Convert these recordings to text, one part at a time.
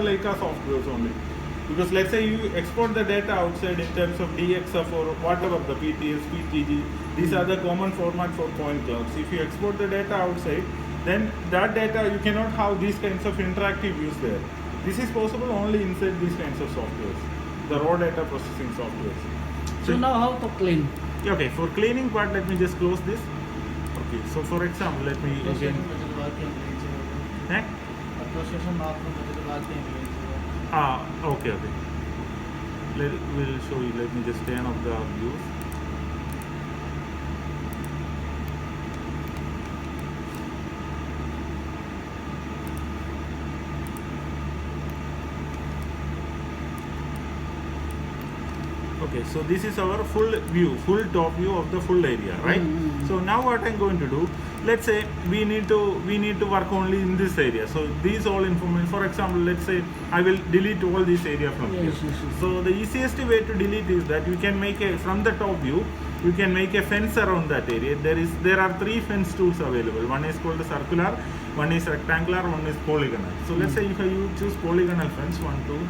Leica softwares only. Because let's say you export the data outside in terms of DXF or whatever, the PTS, PTG, these are the common format for point clouds. If you export the data outside, then that data you cannot have these kinds of interactive views there. This is possible only inside these kinds of softwares, the raw data processing softwares. So now how to clean? Okay, for cleaning part, let me just close this. Okay, so for example, let me again. Eh? Okay. We'll show you. Let me just turn off the views. Okay, so this is our full view, full top view of the full area, right? So now what I'm going to do, let's say we need to work only in this area. So these all information, for example, let's say I will delete all this area from here. So the easiest way to delete is that you can make from the top view, you can make a fence around that area. There are 3 fence tools available. One is called circular, one is rectangular, one is polygonal. So let's say if I choose polygonal fence, 1, 2.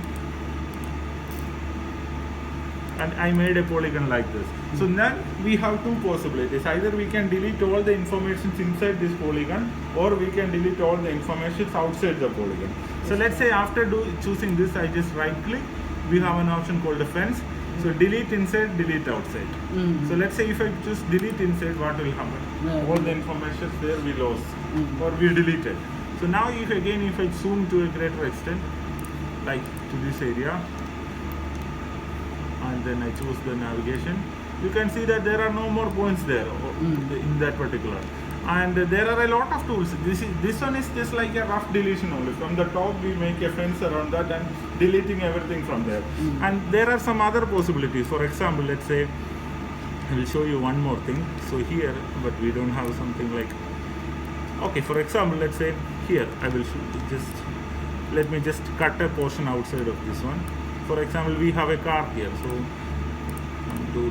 And I made a polygon like this. So then we have 2 possibilities. Either we can delete all the information inside this polygon, or we can delete all the information outside the polygon. So let's say after choosing this, I just right click. We have an option called the fence. So delete inside, delete outside. So let's say if I choose delete inside, what will happen? All the information there we lost or we deleted. So now if I zoom to a greater extent, like to this area, and then I choose the navigation, you can see that there are no more points there in that particular. And there are a lot of tools. This one is just like a rough deletion only. From the top we make a fence around that and deleting everything from there. And there are some other possibilities. For example, let's say I will show you one more thing. So here, but we don't have something like, okay, for example, let's say here I will let me just cut a portion outside of this one. For example, we have a car here. So 1, 2, 3,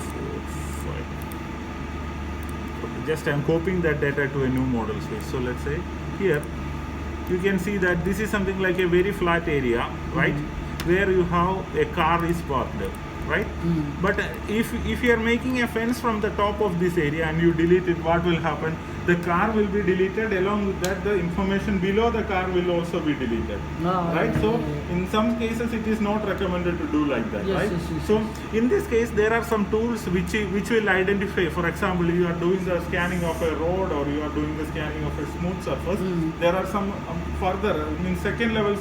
4, 5. Okay, just I'm copying that data to a new model space. So let's say here you can see that this is something like a very flat area, right? Where you have a car is parked there, right? But if you are making a fence from the top of this area and you delete it, what will happen? The car will be deleted. Along with that, the information below the car will also be deleted, right? So in some cases it is not recommended to do like that, right? So in this case there are some tools which will identify. For example, you are doing the scanning of a road or you are doing the scanning of a smooth surface. There are some further, second level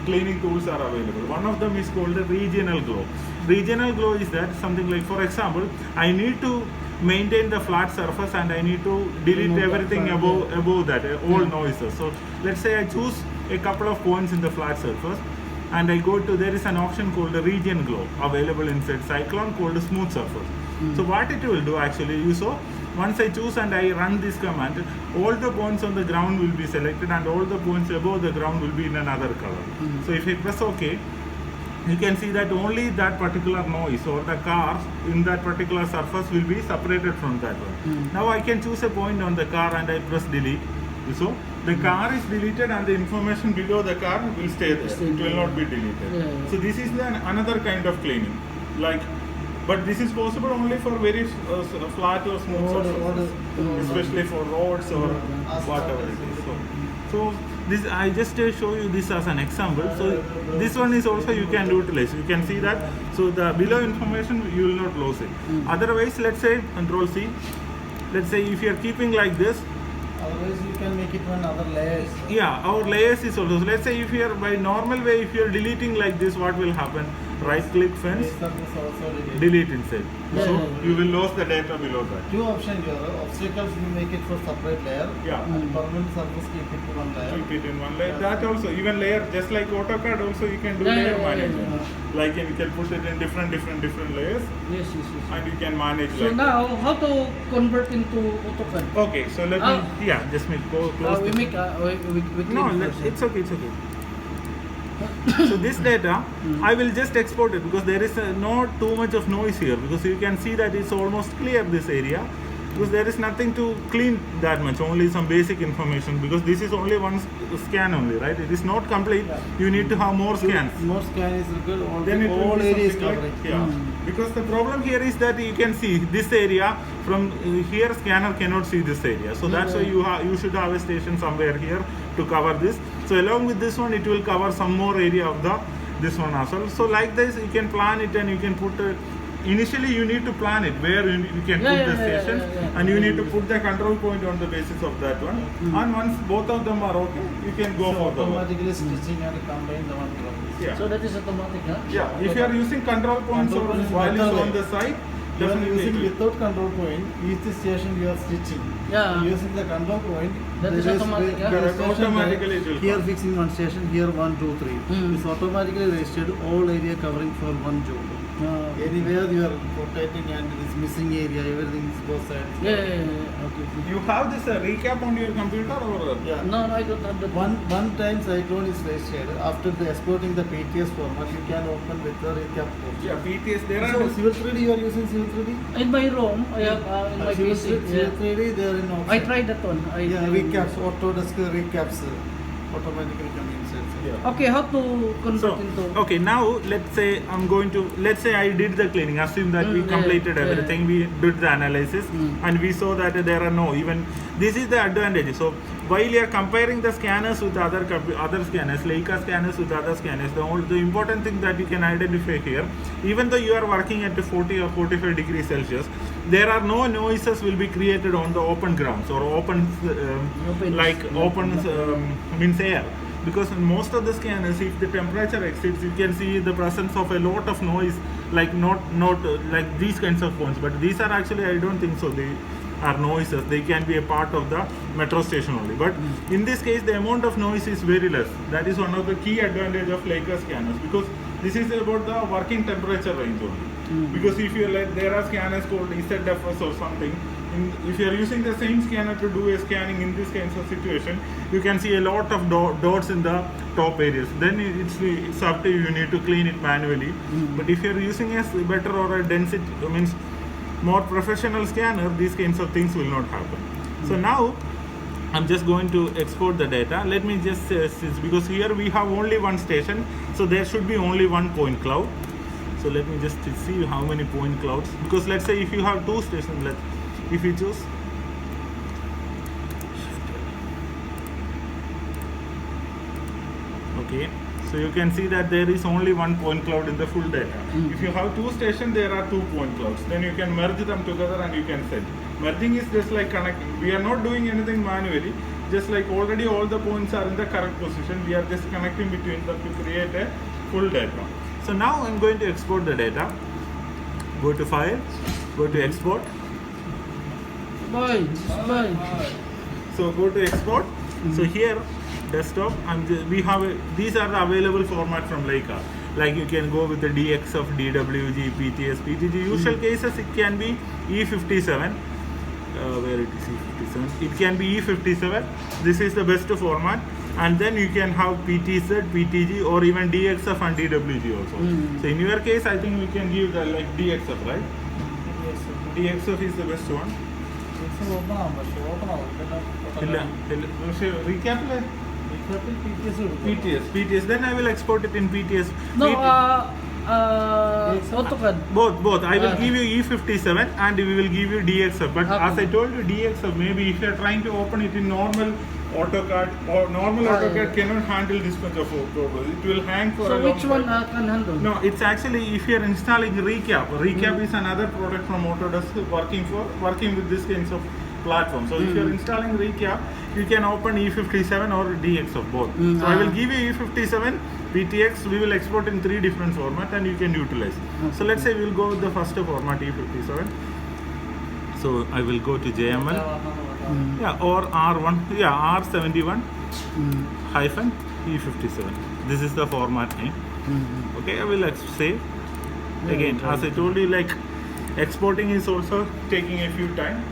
cleaning tools are available. One of them is called the regional glow. Regional glow is that something like, for example, I need to maintain the flat surface and I need to delete everything above that, all noises. So let's say I choose a couple of points in the flat surface and I go to, there is an option called the region glow available inside Cyclone called the smooth surface. So what it will do actually, you saw, once I choose and I run this command, all the points on the ground will be selected and all the points above the ground will be in another color. So if I press OK, you can see that only that particular noise or the cars in that particular surface will be separated from that one. Now I can choose a point on the car and I press delete. So the car is deleted and the information below the car will stay there. It will not be deleted. So this is another kind of cleaning. But this is possible only for very flat or smooth surfaces, especially for roads or whatever it is. So this, I just show you this as an example. So this one is also you can utilize. You can see that. So the below information you will not lose it. Otherwise, let's say Control C. Let's say if you are keeping like this. Otherwise, you can make it one other layers. Yeah, our layers is also. So let's say if you are by normal way, if you are deleting like this, what will happen? Right click fence, delete inside. So you will lose the data below that. 2 options here. Obstacles you make it for separate layer. Yeah. And permanent surface keep it to one layer. Keep it in one layer. That also, even layer, just like AutoCAD also you can do layer management. Like you can put it in different layers. Yes. And you can manage. So now, how to convert into AutoCAD? Okay, so let me, just make close. We make it's okay. So this data, I will just export it because there is not too much of noise here, because you can see that it's almost clear this area. because there is nothing to clean that much, only some basic information, because this is only one scan only, right? It is not complete. You need to have more scans. More scan is required. Then it will All be areas something like- covering. yeah. Because the problem here is that you can see this area from here. Scanner cannot see this area, so that's why you should have a station somewhere here to cover this. So along with this one, it will cover some more area of this one as well. So like this, you can plan it and you can put. Initially, you need to plan it where you can put the stations, and you need to put the control point on the basis of that one. And once both of them are okay, you can go So for the work. automatically stitching and combine the one problem. Yeah. So that is automatic, huh? Yeah, if you are using control points Control or points values better on way. the side, You are definitely using it will- without control point, each station you are stitching. Yeah. Using the control point, That is there automatic, yeah? there is Correct. station Automatically it will here come. fixing one station, here 1, 2, 3. Mm. It's automatically registered all area covering for one job. Anywhere you are rotating and this missing area, everything is both sides. Yeah. Okay. You have this recap on your computer or? Yeah. No, I don't have that. One time Cyclone is registered. After the exporting the PTS format, you can open with the recap option. Yeah, PTS. There So are. Civil 3D, you are using Civil 3D? In my room, I have in my Civil PC. Yeah. 3D, they are in option. I tried that one. Yeah, recaps, Autodesk recaps automatically come inside. Yeah. Okay, how to convert So, into? okay, now let's say let's say I did the cleaning, assume that we Mm, completed yeah, everything, we did the analysis, and we saw that there are no, even, this is the advantage. So, while you are comparing the scanners with other scanners, Leica scanners with other scanners, the important thing that you can identify here, even though you are working at 40 or 45 degrees Celsius, there are no noises will be created on the open grounds or open, means air. Because in most of the scanners, if the temperature exceeds, you can see the presence of a lot of noise, like not like these kinds of points. But these are actually, I don't think so. They are noises. They can be a part of the metro station only. But in this case, the amount of noise is very less. That is one of the key advantage of Leica scanners, because this is about the working temperature range only. Because if you there are scanners called EZFS or something. If you are using the same scanner to do a scanning in this kinds of situation, you can see a lot of dots in the top areas. Then it's up to you. You need to clean it manually. But if you are using a better or a density, means more professional scanner, these kinds of things will not happen. So now I'm just going to export the data. Let me just because here we have only one station, so there should be only one point cloud. So let me just see how many point clouds, because let's say if you have two stations, if you choose, okay, so you can see that there is only one point cloud in the full data. If you have two stations, there are 2 point clouds. Then you can merge them together and you can send. Merging is just like connecting. We are not doing anything manually. Just like already all the points are in the correct position. We are just connecting between them to create a full data. So now I'm going to export the data. Go to File, go to Export. Bye. So go to Export. So here, desktop, we have these are the available format from Leica. Like you can go with the DX of DWG, PTS, PTG. Usual cases it can be E57. Where it is E57? It can be E57. This is the best format. And then you can have PTZ, PTG, or even DXF and DWG also. So in your case, I think we can give the like DXF, right? DXF is the best one. Recap PTS. Then I will export it in PTS. No, AutoCAD. Both. I will give you E57 and we will give you DXF. But Okay. as I told you, DXF, maybe if you are trying to open it in normal AutoCAD, or normal AutoCAD cannot handle this much of problems. It will hang for a So long which one time. can handle? No, it's actually if you are installing Recap. Recap is another product from Autodesk working with this kinds of platform. So if you are installing Recap, you can open E57 or DXF both. So I will give you E57, PTX. We will export in 3 different formats and you can utilize. So let's say we will go with the first format E57. So I will go to JML. Yeah, or R1, yeah, R71 hyphen E57. This is the format name. Okay, I will save. Again, as I told you, like exporting is also taking a few time.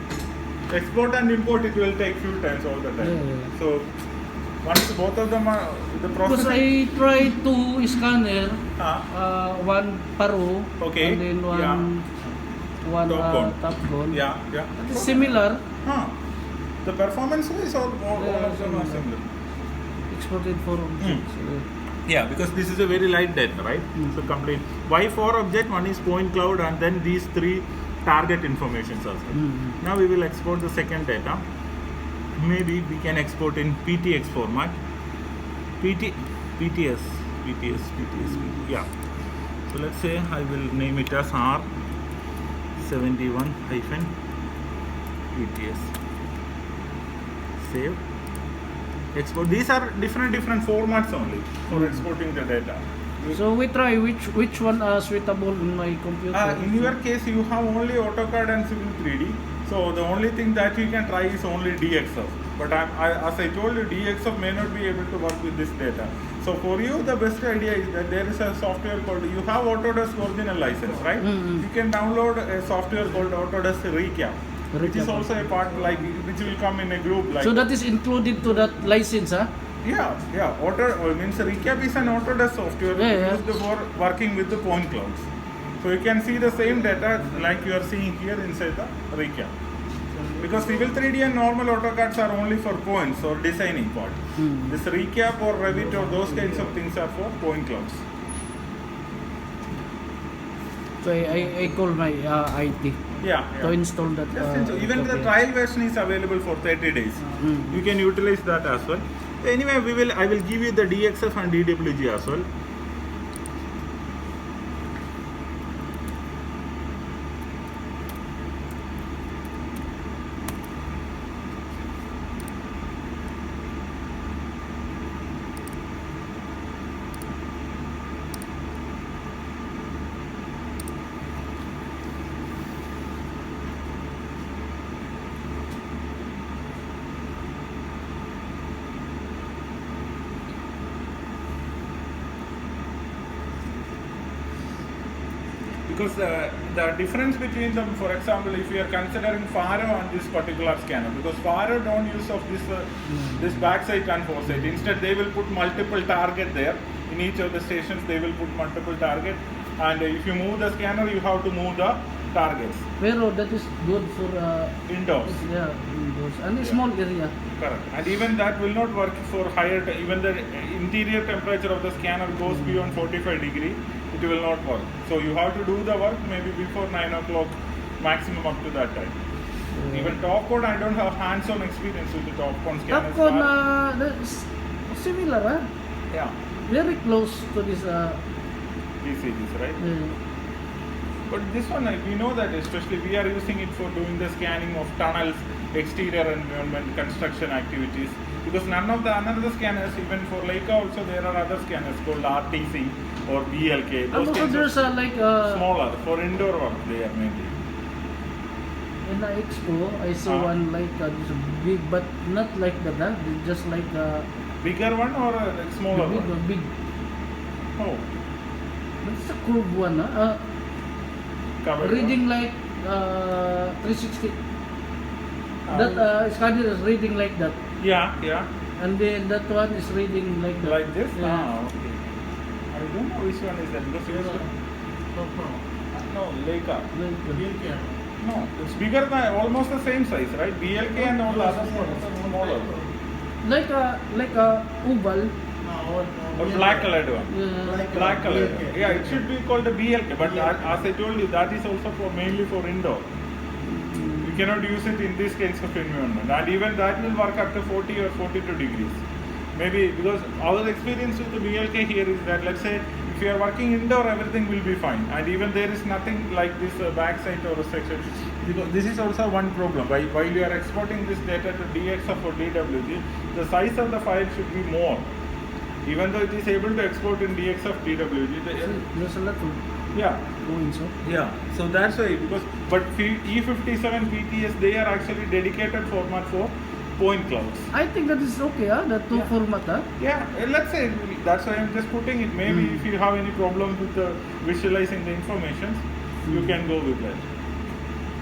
Export and import, it will take few times all the time. Yeah. So once both of them are the Because process. I tried to scanner Ah, one Paro Okay, and then one yeah. one Top cone. top cone. Yeah, yeah. It is similar. Huh. The performance wise, all of them are similar. Exported for objects. Yeah, because this is a very light data, right? So complete. Why 4 object? One is point cloud, and then these 3 target informations also. Now we will export the second data. Maybe we can export in PTX format. PTS. Yeah. So let's say I will name it as R71 hyphen PTS. Save. Export. These are different formats only for exporting the data. So we try which one are suitable in my computer. In your case, you have only AutoCAD and Civil 3D. So the only thing that you can try is only DXF. But as I told you, DXF may not be able to work with this data. So for you, the best idea is that there is a software called, you have Autodesk original license, right? You can download a software called Autodesk Recap, which is also a part like, which will come in a group like. So that is included to that license, huh? Yeah. Means Recap is an Autodesk software used for working with the point clouds. So you can see the same data like you are seeing here inside the Recap. Because Civil 3D and normal AutoCADs are only for points or designing part. This Recap or Revit or those kinds of things are for point clouds. So I call my IT to install that. Even the trial version is available for 30 days. You can utilize that as well. Anyway, I will give you the DXF and DWG as well. Because the difference between them, for example, if you are considering Faro and this particular scanner, because Faro don't use of this backside and foresight. Instead, they will put multiple target there. In each of the stations, they will put multiple target. And if you move the scanner, you have to move the targets. Pero that is good for indoors. Yeah, indoors and a small area. Correct. And even that will not work for higher. Even the interior temperature of the scanner goes beyond 45 degree. It will not work. So you have to do the work maybe before 9 o'clock, maximum up to that time. Even Topcon, I don't have hands-on experience with the Topcon scanners. Topcon, that's similar, huh? Yeah. Very close to this. PCBs, right? But this one, we know that especially we are using it for doing the scanning of tunnels, exterior environment, construction activities. Because none of the another scanners, even for Leica also, there are other scanners called RTC or BLK. Those Also, there's like smaller for indoor work. They are mainly. In the expo, I saw one like this big, but not like that. Huh? Just like bigger one or a smaller one? Big. Oh. But it's a curved one. Huh? Reading like 360. That scanner is reading like that. Yeah. And then that one is reading like that. Like this? Yeah. Okay. I don't know which one is that. Because no, Leica. No, it's bigger than almost the same size, right? BLK and all the others are smaller. Like a oval. Or black colored one. Black colored. Yeah, it should be called a BLK. But as I told you, that is also for mainly for indoor. You cannot use it in this kinds of environment. And even that will work up to 40 or 42 degrees. Maybe because our experience with the BLK here is that, let's say, if you are working indoor, everything will be fine. And even there is nothing like this backside or a section. Because this is also one problem. While you are exporting this data to DXF or DWG, the size of the file should be more. Even though it is able to export in DXF, DWG. There's a lot of going so. Yeah, so that's why, but E57 PTS, they are actually dedicated format for point clouds. I think that is okay, the two format. Yeah, let's say, that's why I'm just putting it. Maybe if you have any problem with visualizing the information, you can go with that.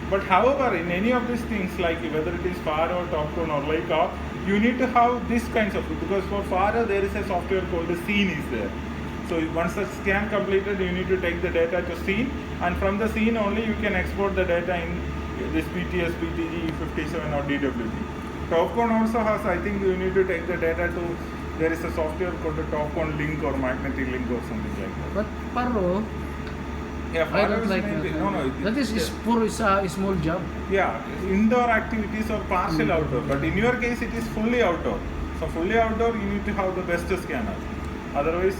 But however, in any of these things, like whether it is Faro, Topcon or Leica, you need to have this kinds of, because for Faro there is a software called the Scene is there. So once the scan completed, you need to take the data to scene, and from the scene only you can export the data in this PTS, PTG, E57 or DWG. TopCon also has, I think you need to take the data to, there is a software called the TopCon link or magnetic link or something like that. But Paro, Yeah, I Faro don't is like mainly- that. no, no, That is yeah. for a small job. Yeah, indoor activities or partial outdoor, but in your case it is fully outdoor. So fully outdoor, you need to have the best scanner. Otherwise,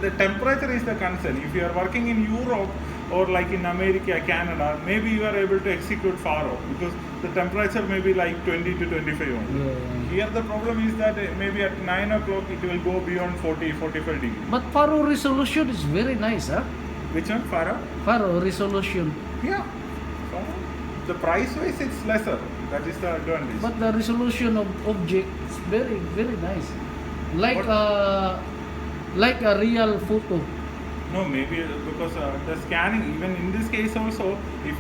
the temperature is the concern. If you are working in Europe or like in America, Canada, maybe you are able to execute Faro because the temperature may be like 20 to 25 only. Yeah. Here the problem is that maybe at 9 o'clock it will go beyond 40, 45 degrees. But Paro resolution is very nice, huh? Which one, Faro? Paro resolution. Yeah. Faro. The price wise it's lesser. That is the advantage. But the resolution of object is very, very nice. Like like a real photo. No, maybe because the scanning, even in this case also, if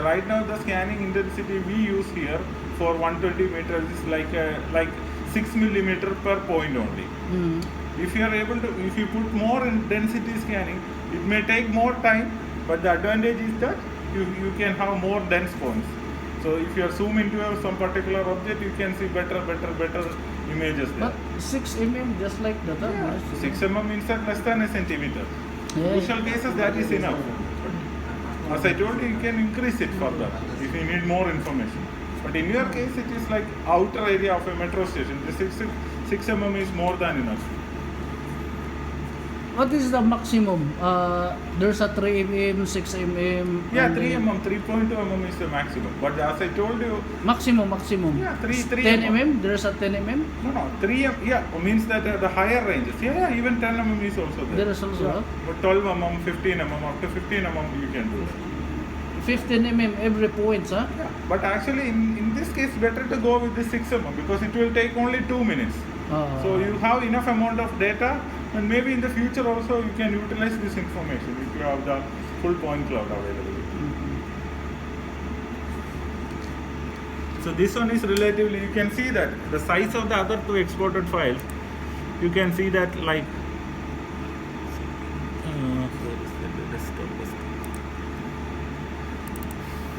right now the scanning intensity we use here for 120 meters is like 6 millimeter per point only. Mm. If you are able to, if you put more in density scanning, it may take more time, but the advantage is that you can have more dense points. So if you are zoom into some particular object, you can see better images there. But 6 mm just like that. Huh? Yeah, 6 mm means that less than a centimeter. Yeah. Usual cases that is enough. But as I told you, you can increase it further if you need more information. But in your case, it is like outer area of a metro station. The 6 mm is more than enough. What is the maximum? There's a 3 mm, 6 mm. Yeah, and 3 then- mm, 3.2 mm is the maximum. But as I told you, Maximum. yeah, 3 10 mm. There's a 10 mm. No, 3 mm, yeah, means that the higher ranges. Yeah, even 10 mm is also there. There is also, Yeah. huh? But 12 mm, 15 mm, up to 15 mm you can do it. 15 mm every point, huh? Yeah, but actually in this case better to go with the 6 mm because it will take only 2 minutes. So you have enough amount of data and maybe in the future also you can utilize this information if you have the full point cloud available. So this one is relatively, you can see that the size of the other two exported files, you can see that like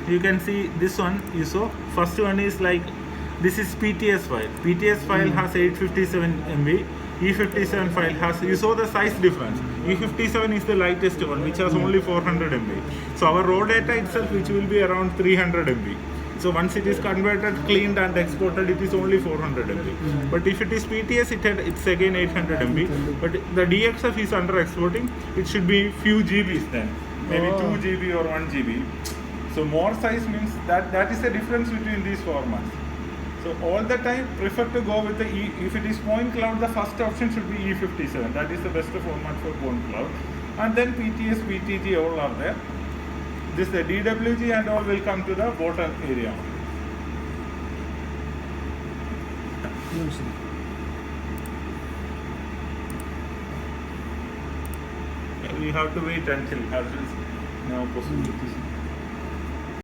you can see this one you saw. First one is like this is PTS file. PTS file has 857 MB. E57 file has, you saw the size difference. E57 is the lightest one which has only 400 MB. So our raw data itself which will be around 300 MB. So once it is converted, cleaned and exported, it is only 400 MB. But if it is PTS, it's again 800 MB. But the DXF is under exporting. It should be few GBs then, maybe 2 GB or 1 GB. So more size means that is the difference between these formats. So all the time prefer to go with the if it is point cloud, the first option should be E57. That is the best format for point cloud. And then PTS, PTG all are there. This the DWG and all will come to the bottom area. We have to wait until it has now possibilities.